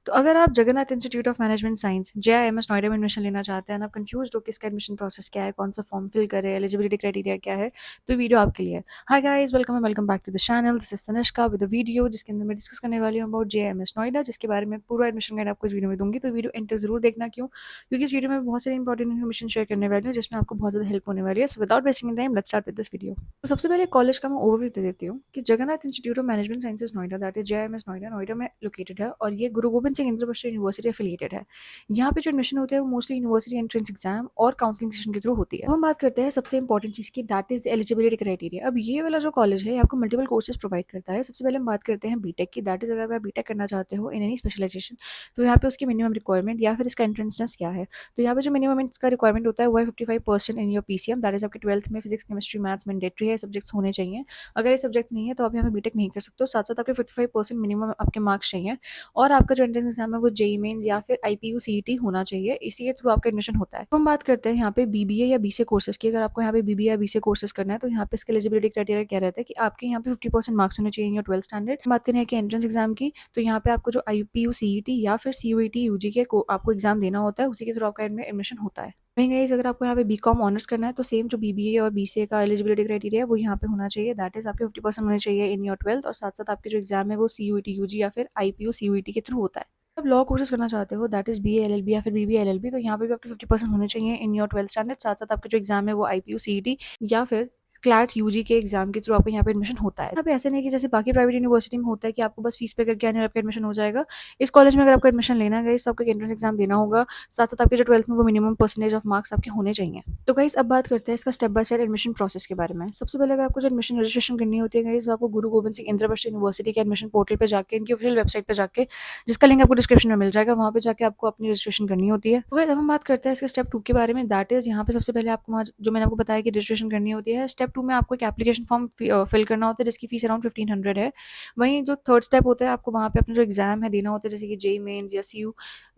तो अगर आप Jagannath Institute of Management Science JIMS Noida में एडमिशन लेना चाहते हैं और आप कंफ्यूज हो कि इसका एडमिशन प्रोसेस क्या है, कौन सा फॉर्म फिल करें, एलिजिबिलिटी क्राइटेरिया क्या है, तो वीडियो आपके लिए है। Hi guys, welcome back to the channel. This is Tanishka with a video जिसके अंदर मैं डिस्कस करने वाली हूँ अबाउट जेआईएमएस नोएडा, जिसके बारे में पूरा एडमिशन गाइड आपको इस वीडियो में दूंगी। तो वीडियो एंड तक जरूर देखना। क्यों? क्योंकि इस वीडियो में बहुत सारी इंपॉर्टेंट इन्फॉर्मेशन शेयर करने वाली हूँ जिसमें आपको बहुत ज़्यादा हेल्प होने वाली है। So without wasting time let's start with this video. तो सबसे पहले कॉलेज का मैं ओवरव्यू दे देती हूँ कि Jagannath Institute of Management Sciences Noida, that is JIMS Noida, Noida में लोकेटेड है और ये Guru Gobind Singh International University affiliated है। यहाँ पे जो एडमिशन होते हैं वो मोस्टली यूनिवर्सिटी एंट्रेंस एग्जाम और काउंसलिंग सेशन के थ्रू होती है। अब हम बात करते हैं सबसे इंपॉर्टेंट चीज़ की, that is the eligibility criteria. अब ये वाला जो कॉलेज है आपको मल्टीपल कोर्सेज प्रोवाइड करता है। सबसे पहले हम बात करते हैं बीटेक की, दैट इज अगर आप बीटेक करना चाहते हो इन एनी स्पेशलाइजेशन तो यहाँ पे उसकी मिनिमम रिक्वायरमेंट या फिर इसका एंट्रेंस टेस्ट क्या है। तो यहाँ पे जो मिनिमम इसका रिक्वायरमेंट होता है वो है 55% in your PCM, that is आपके 12th में फिजिक्स केमिस्ट्री मैथ्स मैंडेटरी है, सब्जेक्ट्स होने चाहिए। अगर ये सब्जेक्ट नहीं है तो आप यहाँ पे बीटेक नहीं कर सकते हो। साथ साथ आपके 55% मिनिमम आपके मार्क्स चाहिए और आपका जो एंट्रेंस एग्जाम है वो जेई मेंस या फिर आईपीयू सीईटी होना चाहिए, इसी के थ्रू आपका एडमिशन होता है। तो हम बात करते हैं यहाँ पे बीबीए या बीसीए कोर्सेज की। अगर आपको यहाँ पे बीबीए या बीसीए कोर्सेज करना है तो यहाँ पे इसका एलिजिबिलिटी क्राइटेरिया क्या रहता है कि आपके यहाँ पे 50% मार्क्स होने चाहिए योर 12th स्टैंडर्ड। बात करें कि एंट्रेंस एग्जाम की, तो यहाँ पे आपको जो आईपीयू सीईटी या फिर सीयूईटी यूजी के आपको एग्जाम देना होता है, उसी के थ्रू आपका एडमिशन होता है। वहीं गाइस अगर आपको यहाँ पे बीकॉम ऑनर्स करना है तो सेम जो बीबीए और बीसीए का एलिजिबिलिटी क्राइटेरिया है वो यहाँ पे होना चाहिए, दैट इज आपके 50% होने चाहिए इन योर 12th और साथ साथ आपके जो एग्जाम है वो सीयूईटी यूजी या फिर आईपीयू सीयूईटी के थ्रू होता है। आप लॉ कोर्सेज करना चाहते हो, दैट इज बीए एलएलबी या फिर बीबीए एलएलबी, तो यहाँ पे भी आपके 50% होने चाहिए इन योर 12th स्टैंडर्ड। साथ साथ आपके जो एग्जाम है वो आईपीयू सीईटी या फिर क्लैट यूजी के एग्जाम के थ्रू आपको यहाँ पे एडमिशन होता है। यहाँ पे ऐसे नहीं कि जैसे बाकी प्राइवेट यूनिवर्सिटी में होता है कि आपको बस फीस पे करके आने और आपका एडमिशन हो जाएगा। इस कॉलेज में अगर आपको एडमिशन लेना है तो आपको एंट्रेंस एग्जाम देना होगा, साथ साथ आपके जो 12th में वो मिनिमम परसेंटेज ऑफ मार्क्स आपके होने चाहिए। तो गाइस अब बात करते हैं इसका step by step admission process के बारे में। सबसे पहले अगर आपको जो एडमिशन रजिस्ट्रेशन करनी होती है गाइस, तो आपको गुरु गोबिंद सिंह इंटरनेशनल यूनिवर्सिटी के एडमिशन पोर्टल पे जाके, इनकी ऑफिशियल वेबसाइट पे जाके, जिसका लिंक आपको डिस्क्रिप्शन में मिल जाएगा, वहाँ पे जाके आपको अपनी रजिस्ट्रेशन करनी होती है। तो गाइस अब हम बात करते हैं इसके स्टेप 2 के बारे में, दैट इज यहाँ पे सबसे पहले आपको वहाँ जो मैंने आपको बताया कि रजिस्ट्रेशन करनी होती है। स्टेप 2 में आपको एक एप्लीकेशन फॉर्म फिल करना होता है जिसकी फीस अराउंड 1500 है। वहीं जो थर्ड स्टेप होता है आपको वहाँ पे अपना जो एग्जाम है देना होता है, जैसे कि जेई मेंस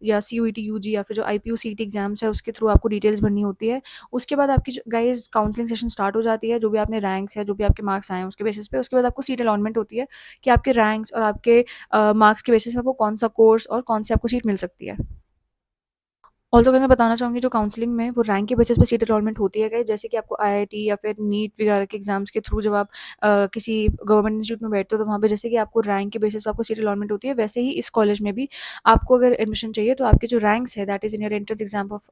या सीयूईटी यूजी या फिर जो आईपीयू सीईटी एग्जाम्स है उसके थ्रू आपको डिटेल्स भरनी होती है। उसके बाद आपकी गाइस काउंसलिंग सेशन स्टार्ट हो जाती है, जो भी आपने रैंक्स या जो भी आपके मार्क्स आए हैं उसके बेसिस पे। उसके बाद आपको सीट अलॉटमेंट होती है कि आपके रैंक्स और आपके मार्क्स के बेसिस पे आपको कौन सा कोर्स और कौन सी आपको सीट मिल सकती है। ऑल्सो अगर मैं बताना चाहूँगी जो काउंसलिंग में वो रैंक के बेसिस पे सीट अलॉटमेंट होती है गाइस, जैसे कि आपको आईआईटी या फिर नीट वगैरह के एग्जाम्स के थ्रू जब आप किसी गवर्नमेंट इंस्टीट्यूट में बैठते हो तो वहाँ पे जैसे कि आपको रैंक के बेसिस पे आपको सीट अलॉटमेंट होती है, वैसे ही इस कॉलेज में भी आपको अगर एडमिशन चाहिए तो आपके जो रैंक्स है that is in your entrance exam of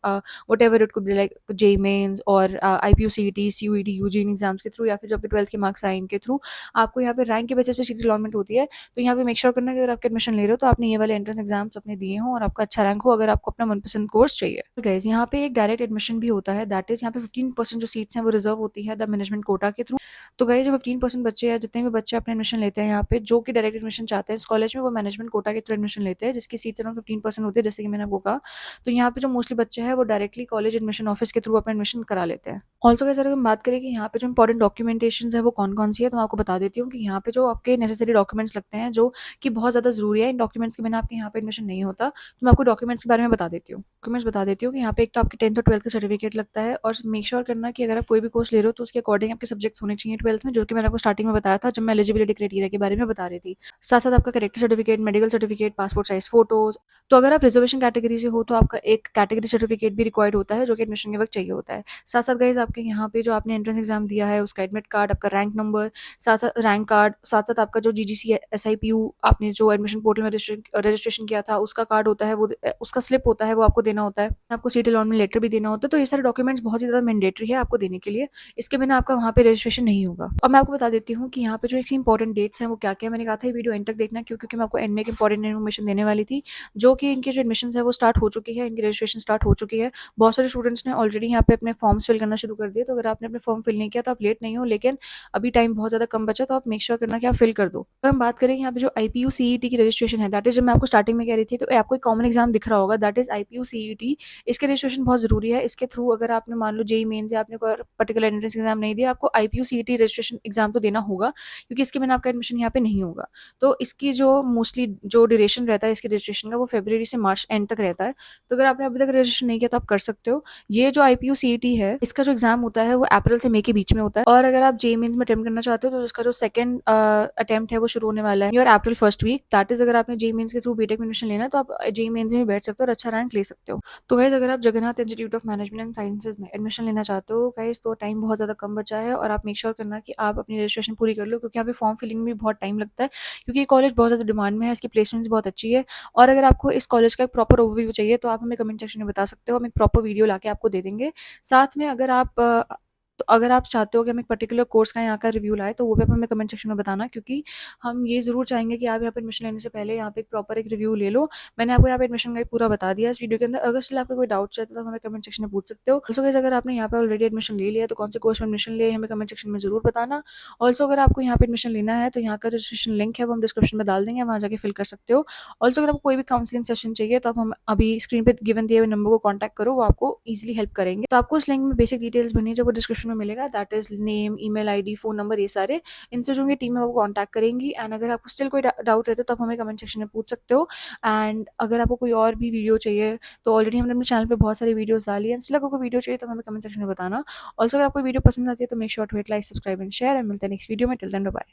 whatever it could be like JEE Mains और IPU CET CUET UG in exams के थ्रू या फिर जो आपके 12th के मार्क्स आए इनके थ्रू आपको यहाँ पे रैंक के बेसिस पे सीट अलॉटमेंट होती है। तो यहाँ पे मेक श्योर करना कि अगर आपके एडमिशन ले रहे हो तो आपने ये वाले एंट्रेंस एग्जाम्स अपने दिए हों और आपका अच्छा रैंक हो अगर आपको अपना मनपसंद कोर्स चाहिए। तो गाइस यहाँ पे एक डायरेक्ट एडमिशन भी होता है, दैट इज यहाँ पे 15% जो सीट्स हैं वो रिजर्व होती है द मैनेजमेंट कोटा के थ्रू। तो गाइस जो 15% बच्चे हैं, जितने भी बच्चे अपने एडमिशन लेते हैं यहाँ पे जो कि डायरेक्ट एडमिशन चाहते हैं इस कॉलेज में, वो मैनेजमेंट कोटा के थ्रू एडमिशन लेते हैं, जिसकी सीट्स अराउंड 15% होती है, जैसे कि मैंने आपको कहा। तो यहाँ पे जो मोस्टली बच्चे हैं वो डायरेक्टली कॉलेज एडमिशन ऑफिस के थ्रू अपना एडमिशन करा लेते हैं। ऑल्सो गाइस अगर हम बात करें कि यहाँ पे जो इंपॉर्टेंट डॉक्यूमेंटेशन है वो कौन कौन सी है, तो मैं आपको बता देती हूँ कि यहाँ पे जो आपके नेसेसरी डॉक्यूमेंट्स लगते हैं जो कि बहुत ज़्यादा जरूरी है, इन डॉक्यूमेंट्स के बिना आपके यहाँ पे एडमिशन नहीं होता। तो मैं आपको डॉक्यूमेंट्स के बारे में बता देती हूँ। डॉक्यूमेंट्स बता देती हूँ कि यहाँ पे एक तो आपके 10th और 12th का सर्टिफिकेट लगता है, और मेक श्योर करना कि अगर आप कोई भी कोर्स ले रहे हो तो उसके अकॉर्डिंग आपके सब्जेक्ट्स होने चाहिए 12th में, जो कि मैंने आपको स्टार्टिंग में बताया था जब मैं एलिजिबिलिटी क्राइटेरिया के बारे में बता रही थी। साथ साथ आपका character certificate, medical certificate, passport size photos. तो अगर आप रिजर्वेशन कैटेगरी से हो तो आपका एक कैटेगरी सर्टिफिकेट भी रिक्वायर्ड होता है जो कि एडमिशन के वक्त चाहिए होता है। साथ साथ गाइस आपके यहाँ पे जो आपने एंट्रेंस एग्जाम दिया है उसका एडमिट कार्ड, आपका रैंक नंबर, साथ साथ रैंक कार्ड, साथ साथ आपका जो जीजीसी एसआईपीयू आपने जो एडमिशन पोर्टल में रजिस्ट्रेशन किया था उसका कार्ड होता है, वो उसका स्लिप होता है, वो आपको देना होता है। आपको सीट अलॉटमेंट लेटर भी देना होता है। तो ये सारे डॉक्यूमेंट्स बहुत ही ज़्यादा मैंडेटरी है आपको देने के लिए, इसके बिना आपका वहाँ पे रजिस्ट्रेशन नहीं होगा। अब मैं आपको बता देती हूँ कि यहाँ पे जो एक इंपॉर्टेंट डेट्स हैं वो क्या क्या। मैंने कहा था ये वीडियो एंड तक देखना, क्योंकि मैं आपको एंड में एक इंपॉर्टेंट इन्फॉर्मेशन देने वाली थी, जो कि इनके जो एडमिशन है वो स्टार्ट हो चुकी है, इनकी रजिस्ट्रेशन स्टार्ट हो चुकी है। बहुत सारे स्टूडेंट्स ने ऑलरेडी यहाँ पे अपने फॉर्म्स फिल करना शुरू कर दिए, तो अगर आपने अपने फॉर्म फिल नहीं किया तो आप लेट नहीं हो, लेकिन अभी टाइम बहुत ज़्यादा कम बचा, तो आप मेक श्योर करना कि आप फिल कर दो। अगर हम बात करें यहाँ पे जो आईपीयू सीईटी की रजिस्ट्रेशन है, दैट इज जब मैं आपको स्टार्टिंग में कह रही थी, तो आपको एक कॉमन एग्जाम दिख रहा होगा, दैट इज आईपीयू सीईटी। इसके रजिस्ट्रेशन बहुत जरूरी है। इसके थ्रू अगर आपने मान लो जेई मेंस या आपने कोई पर्टिकुलर एंट्रेंस एग्जाम नहीं दिया, आपको आईपीयू सीईटी रजिस्ट्रेशन एग्जाम तो देना होगा, क्योंकि इसके बिना आपका एडमिशन यहाँ पे नहीं होगा। तो इसकी जो मोस्टली जो ड्यूरेशन रहता है इसके रजिस्ट्रेशन का वो फरवरी से मार्च एंड तक रहता है। तो अगर आपने अभी तक रजिस्ट्रेशन नहीं किया तो आप कर सकते हो। ये जो आईपीयू सीईटी है इसका जो एग्जाम एग्जाम होता है वो अप्रैल से मई के बीच में होता है। और अगर आप जेईई मेंस में अटेम्प्ट करना चाहते हो तो उसका जो सेकंड अटेम्प्ट है वो शुरू होने वाला है और April first week. That is अगर आपने जेईई मेंस के थ्रू बीटेक में एडमिशन लेना है तो आप जेईई मेंस में बैठ सकते हो और अच्छा रैंक ले सकते हो। तो गाइज अगर आप Jagannath Institute of management and sciences में एडमिशन लेना चाहते हो गाइज तो टाइम बहुत ज़्यादा कम बचा है और आप मेक श्योर करना कि आप अपनी रजिस्ट्रेशन पूरी कर लो, क्योंकि यहाँ पे फॉर्म फिलिंग में भी बहुत टाइम लगता है, क्योंकि ये कॉलेज बहुत ज़्यादा डिमांड में है, इसकी प्लेसमेंट्स बहुत अच्छी है। और अगर आपको इस कॉलेज का एक प्रॉपर ओवरव्यू चाहिए तो आप हमें कमेंट सेक्शन में बता सकते हो, हम एक प्रॉपर वीडियो ला आपको दे देंगे। साथ में अगर आप चाहते हो कि हम एक पर्टिकुलर कोर्स का यहाँ का रिव्यू लाए तो वो भी आप हमें कमेंट सेक्शन में बताना, क्योंकि हम ये ज़रूर चाहेंगे कि आप यहाँ पे एडमिशन लेने से पहले यहाँ पे एक प्रॉपर एक रिव्यू ले लो। मैंने आपको यहाँ पे एडमिशन गाइड पूरा बता दिया इस वीडियो के अंदर। अगर स्टिल आपको कोई डाउट है तो आप हमें कमेंट सेक्शन में पूछ सकते हो। ऑल्सो गाइस अगर आपने यहाँ पे ऑलरेडी एडमिशन ले लिया तो कौन से कोर्स में एडमिशन लिया हमें कमेंट सेक्शन में ज़रूर बताना। ऑल्सो अगर आपको यहाँ पे एडमिशन लेना है तो यहाँ का रजिस्ट्रेशन लिंक है वो हम डिस्क्रिप्शन में डाल देंगे, वहाँ जाके फिल कर सकते हो। ऑल्सो अगर आपको कोई भी काउंसलिंग सेशन चाहिए तो आप हम अभी स्क्रीन पे गिवन दिए हुए नंबर को कॉन्टैक्ट करो, वो आपको ईजिली हेल्प करेंगे। तो आपको उस लिंक में बेसिक डिटेल्स भरनी है जो वो डिस्क्रिप्शन में मिलेगा, that is name, email ID, phone number, ये सारे। इनसे जो टीम है वो कॉन्टैक्ट करेंगी। एंड अगर आपको स्टिल कोई डाउट रहता है तो आप हमें कमेंट सेक्शन में पूछ सकते हो। एंड अगर आपको कोई और भी वीडियो चाहिए तो ऑलरेडी हमने अपने चैनल पे बहुत सारी वीडियोस डाली है, स्टिल अगर कोई वीडियो चाहिए तो हमें कमेंट सेक्शन में बताना। ऑल्सो अगर आपको वीडियो पसंद आती है तो make sure to hit like, subscribe and share. मिलते हैं नेक्स्ट वीडियो में। Till then bye bye.